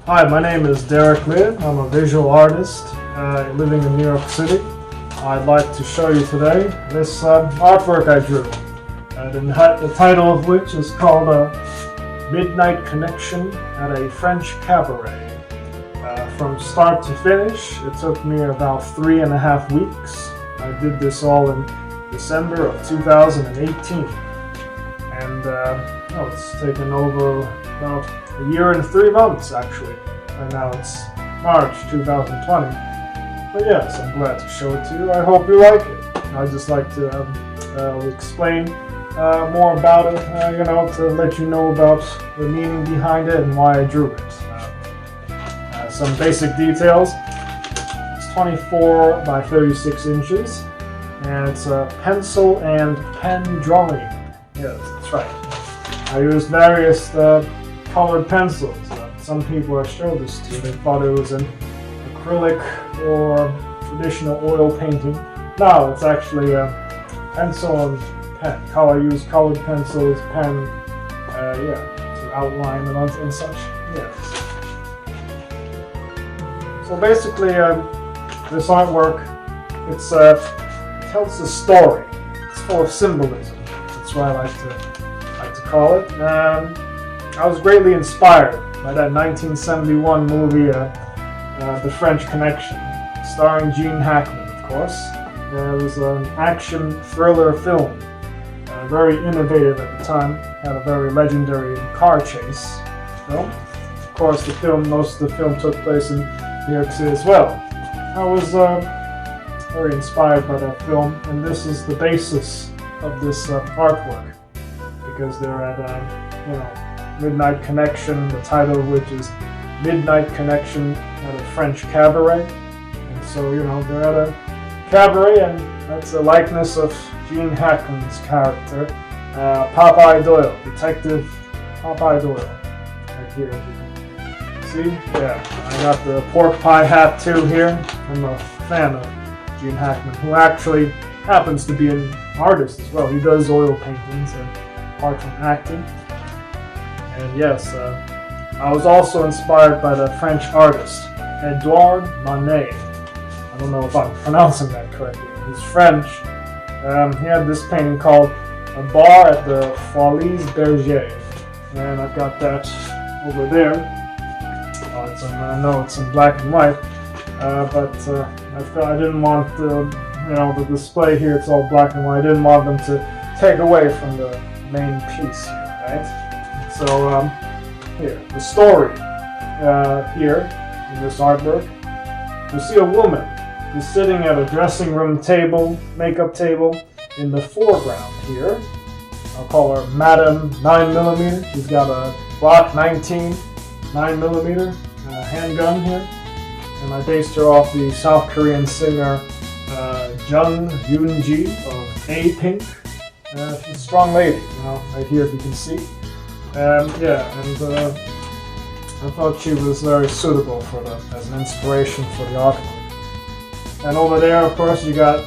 Hi, my name is Derrick Lin. I'm a visual artist living in New York City. I'd like to show you today this artwork I drew. The title of which is called Midnight Connection at a French Cabaret. From start to finish, it took me about 3.5 weeks. I did this all in December of 2018. And it's taken over about a year and 3 months actually. Right now it's March 2020. But yes, I'm glad to show it to you. I hope you like it. I'd just like to explain more about it, to let you know about the meaning behind it and why I drew it. Some basic details. It's 24 by 36 inches, and it's a pencil and pen drawing. Yes, that's right. I used various colored pencils. Some people I showed this to, they thought it was an acrylic or traditional oil painting. No, it's actually a pencil and pen. I use colored pencils, pen, to outline and such. Yes. So basically, this artwork, it tells a story. It's full of symbolism. That's what I like to call it. I was greatly inspired by that 1971 movie, The French Connection, starring Gene Hackman, of course. It was an action thriller film, very innovative at the time. Had a very legendary car chase film. Of course, most of the film took place in New York City as well. I was very inspired by that film, and this is the basis of this artwork, because they're at Midnight Connection, the title of which is Midnight Connection at a French Cabaret. And so, they're at a cabaret, and that's a likeness of Gene Hackman's character, Popeye Doyle, Detective Popeye Doyle, right here. See? Yeah, I got the pork pie hat too here. I'm a fan of Gene Hackman, who actually happens to be an artist as well. He does oil paintings and apart from acting. And yes, I was also inspired by the French artist, Edouard Manet. I don't know if I'm pronouncing that correctly. He's French. He had this painting called A Bar at the Folies Bergère. And I've got that over there. I know it's in black and white, but I didn't want the display here. It's all black and white. I didn't want them to take away from the main piece here, right? So here, the story here in this artwork. You see a woman who's sitting at a dressing room table, makeup table, in the foreground here. I'll call her Madame 9mm. She's got a Glock 19 9mm. Handgun here, and I based her off the South Korean singer Jung Yoon-ji of A-Pink. She's a strong lady, right here if you can see. And I thought she was very suitable as an inspiration for the artwork. And over there, of course, you got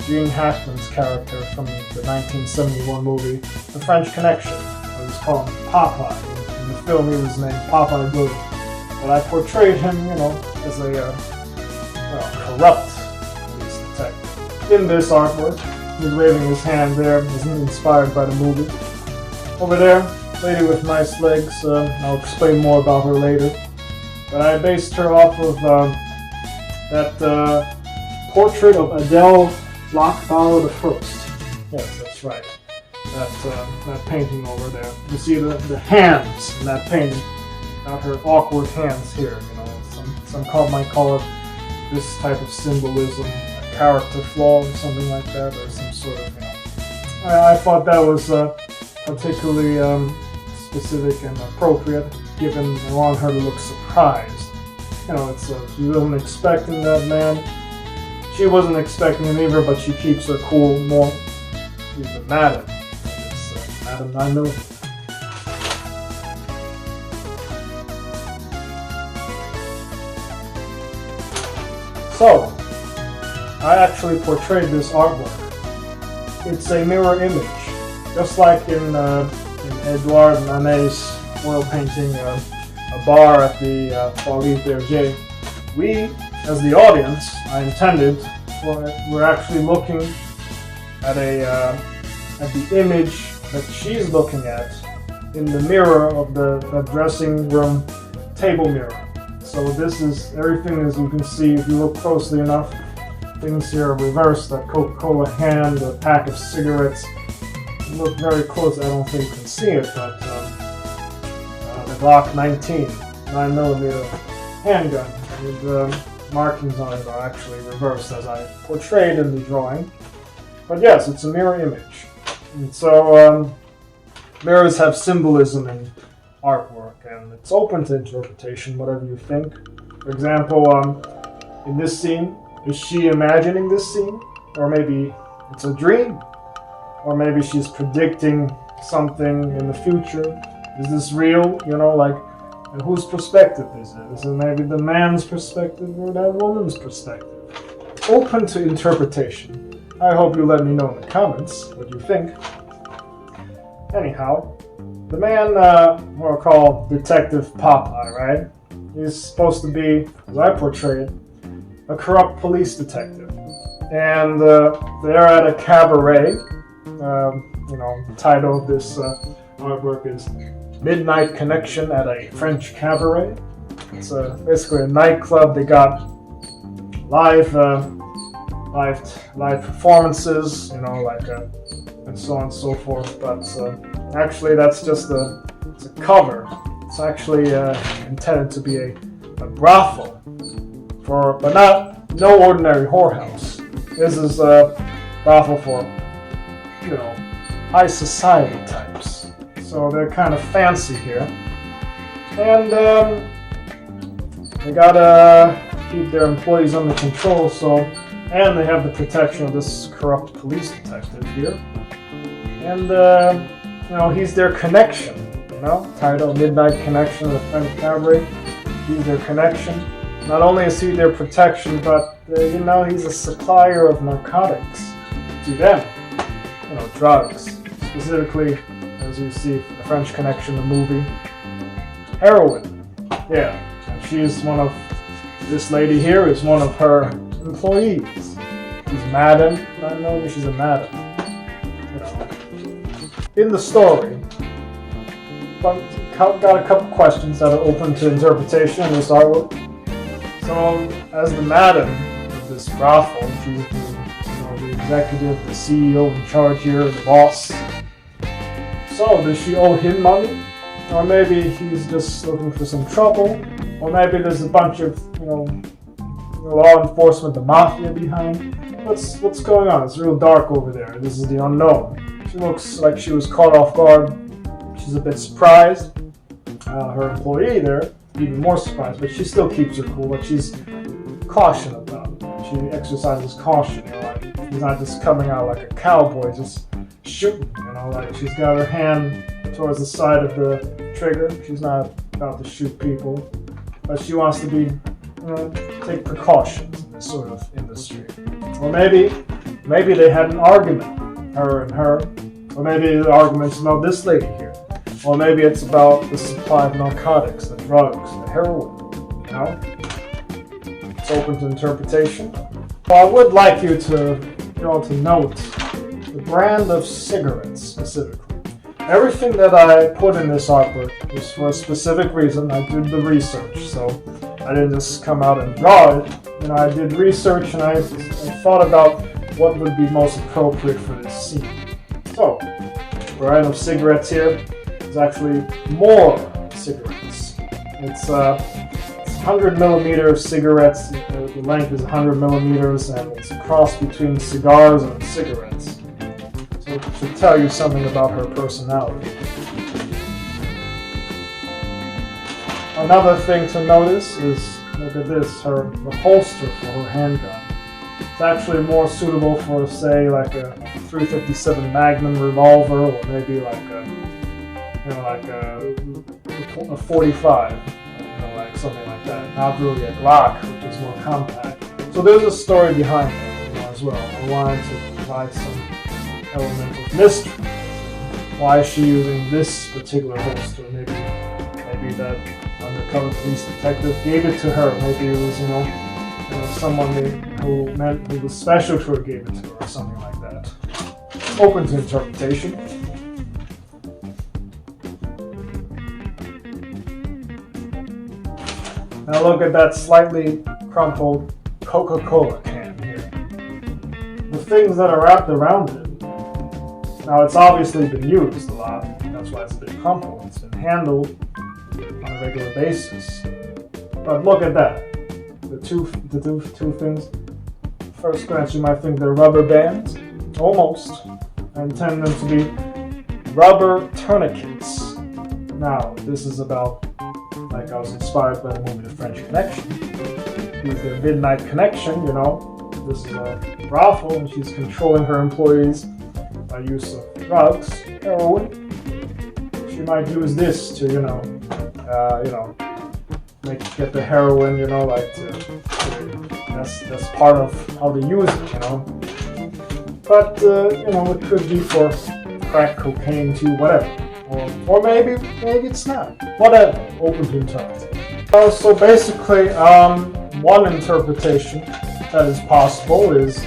Gene Hackman's character from the 1971 movie The French Connection. I was called Popeye. In the film, he was named Popeye Doyle. But I portrayed him, as a corrupt police detective. In this artwork, he's waving his hand there. He's inspired by the movie. Over there, lady with nice legs. I'll explain more about her later. But I based her off of that portrait of Adele Bloch-Bauer the First. Yes, that's right. That painting over there. You see the hands in that painting. Not her awkward hands here, some might call it this type of symbolism, a character flaw or something like that, or some sort of, I thought that was particularly specific and appropriate, given I want her to look surprised. She wasn't expecting that man. She wasn't expecting him either, but she keeps her cool more. She's a madam. It's Madam 9mm. So, I actually portrayed this artwork. It's a mirror image, just like in Edouard Manet's oil painting, A bar at the Folie Berger, we, as the audience, I intended, we're actually looking at the image that she's looking at in the mirror of the dressing room table mirror. So this is, everything as you can see, if you look closely enough, things here are reversed. That Coca Cola hand, a pack of cigarettes. You look very close, I don't think you can see it, but the Glock 19, 9mm handgun, with markings on it are actually reversed as I portrayed in the drawing. But yes, it's a mirror image. And so mirrors have symbolism in artwork, and it's open to interpretation, whatever you think. For example, in this scene, is she imagining this scene? Or maybe it's a dream? Or maybe she's predicting something in the future? Is this real? You know, like, and whose perspective is it? Is it maybe the man's perspective or that woman's perspective? Open to interpretation. I hope you let me know in the comments what you think. Anyhow, the man, who I'll call Detective Popeye, right? He's supposed to be, as I portrayed, a corrupt police detective. And they're at a cabaret. The title of this artwork is Midnight Connection at a French Cabaret. It's basically a nightclub. They got live performances, and so on and so forth. But actually, that's just it's a cover. It's actually intended to be a brothel but no ordinary whorehouse. This is a brothel for, high society types. So they're kind of fancy here. And they gotta keep their employees under control, and they have the protection of this corrupt police detective here. And, he's their connection, title Midnight Connection of the French Cabaret. He's their connection. Not only is he their protection, but, he's a supplier of narcotics to them. Drugs. Specifically, as you see, the French Connection, the movie. Heroin. Yeah. And this lady here is one of her employees. She's madam. I know she's a madam. In the story, but got a couple questions that are open to interpretation in this artwork. So, as the madam of this brothel, she's the executive, the CEO in charge here, the boss. So, does she owe him money? Or maybe he's just looking for some trouble? Or maybe there's a bunch of, law enforcement, the mafia behind? What's going on? It's real dark over there. This is the unknown. She looks like she was caught off guard. She's a bit surprised. Her employee there, even more surprised, but she still keeps her cool. But she's caution about it. She exercises caution. She's not just coming out like a cowboy, just shooting. She's got her hand towards the side of the trigger. She's not about to shoot people, but she wants to take precautions in this sort of industry. Or maybe they had an argument, her and her. Or maybe the argument's about this lady here. Or maybe it's about the supply of narcotics, the drugs, the heroin, It's open to interpretation. Well, I would like you to note the brand of cigarettes specifically. Everything that I put in this artwork was for a specific reason. I did the research, so I didn't just come out and draw it. I did research and I thought about what would be most appropriate for this scene. So, brand of cigarettes here is actually more cigarettes. It's 100mm cigarettes. The length is 100mm, and it's a cross between cigars and cigarettes. So it should tell you something about her personality. Another thing to notice is, look at this, the holster for her handgun. It's actually more suitable for, say, like a .357 Magnum revolver, or maybe like a 45, something like that. Not really a Glock, which is more compact. So there's a story behind it as well. I wanted to provide some element of mystery. Why is she using this particular holster? Maybe that under undercover police detective gave it to her. Maybe it was, someone who was special to her gave it to her, or something like that. Open to interpretation. Now look at that slightly crumpled Coca Cola can here. The things that are wrapped around it. Now it's obviously been used a lot. That's why it's a bit crumpled. It's been handled on a regular basis. But look at that. The two things. First glance, you might think they're rubber bands. Almost. I intend them to be rubber tourniquets. Now, this is about, like I was inspired by the movie The French Connection. With their midnight connection, this is a brothel, and she's controlling her employees by use of drugs, heroin. She might use this to, get the heroin, that's part of how they use it, But, it could be for crack cocaine too, whatever. Or maybe it's not. Whatever, open to interpretation. So basically, one interpretation that is possible is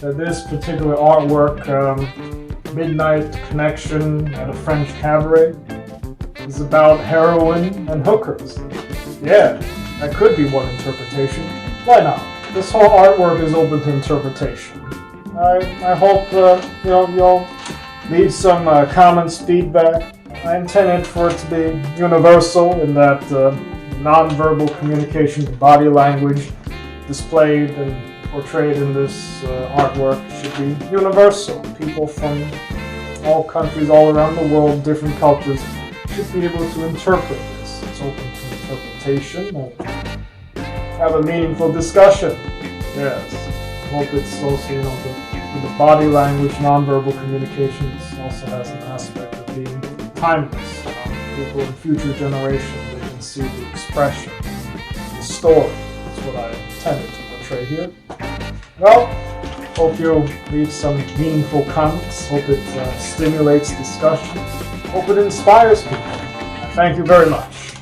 that this particular artwork, Midnight Connection at a French Cabaret, is about heroin and hookers. Yeah, that could be one interpretation. Why not? This whole artwork is open to interpretation. I hope you'll leave some comments, feedback. I intend it for it to be universal in that non-verbal communication, body language displayed and portrayed in this artwork should be universal. People from all countries, all around the world, different cultures, should be able to interpret this. It's open to interpretation and have a meaningful discussion. Yes. I hope it's also, with the body language, nonverbal communications also has an aspect of being timeless. People in future generations, they can see the expression, the story. That's what I intended to portray here. Well, hope you leave some meaningful comments. Hope it stimulates discussion. Hope it inspires people. Thank you very much.